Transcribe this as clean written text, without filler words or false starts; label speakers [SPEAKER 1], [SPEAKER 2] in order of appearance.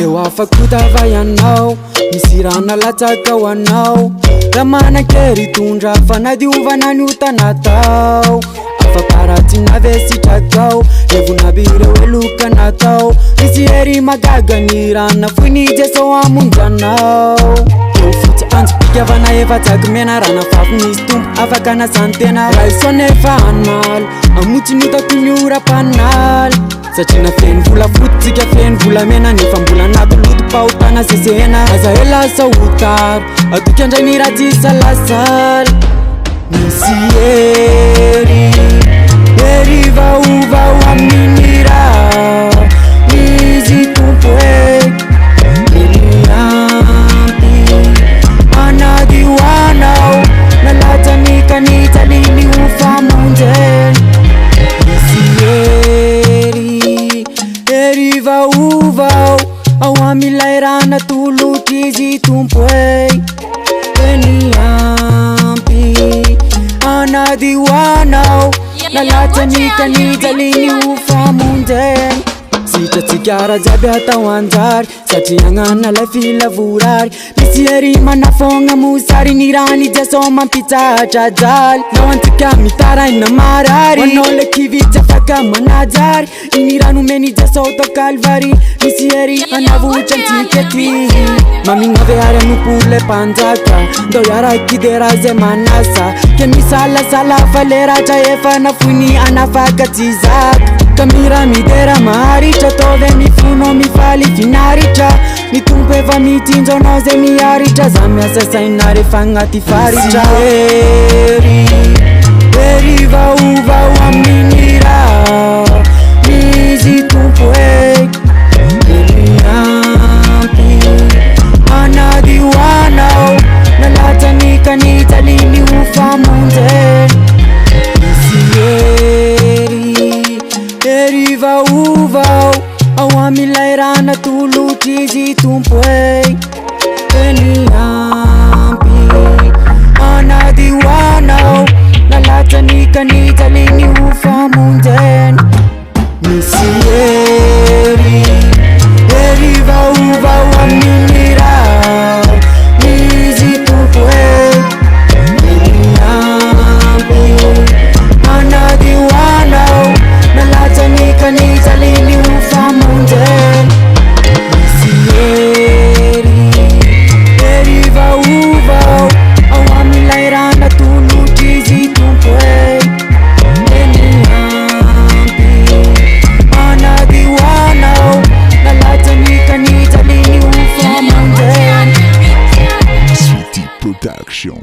[SPEAKER 1] eo afaka tavay anao misy rano latsaka ho anao raha manan-kery tondra fanadiovana ny otanatao afaparatsy navesitrakao revonaby ireo eloka natao misy hery magaga ny rana foiny Jeso amonjanao eo fotsy anjo-pikavana efa-tsaky mena rana fafy misy tompo afaka nasantena raha isonefa analo amotsy ny ota toy ny ora-panaly satria na feny vola fotsika feny vola mena nefa mbola natoloto pahotana sesena aza elasa otaro atoky andray ny raha tsy salasala misy hery vaovao amin'ny raha izy tompo meliampy anady hoanao nalatany kanitaliny ho famonjeny misy hery vaovao ao amilay rana tolotry izy tompo meliampy anady hoanao nalatany kanitaliny ho famonjeny sitratsika raha jiaby atao anjary satria agnana lay filavorary misy hery manafogna mosary ny rany Jeso mampitsahatra jaly nao antsika mitaraina marary hoanao le kivitsy afaka manajary iny rano meny Jeso to Calvary misy hery anavotra antsika ty maminavy ary anompo le mpanjaka ndao iaraky de raha zay manasa ke misalasala fa le ratra efa nafoiny anafaka tsy zaka kamira midera maharitra tove mifono mifaly finaritra ny tompo efa mitindro anao zay miaritra za miasa saina rehefa agnaty faritra hery vaovao amin'ny raha izy tompo meliampy anady hoanao nalatany kanitaliny ho famonjeny misy hery vaovao ao amilay rana tolotry izy tompo meliampy anady hoanao nalatany kanitaliny ho famonjeny misy hery vaovao amin'ny raha izy tompo meliampy anady hoanao nalatany kanitaliny ho famonjeny misy hery vaovao ao amilay rana tolotry izy tompo meliampy anady hoanao nalatany kanitaliny ho famonjeny
[SPEAKER 2] Sweety Production.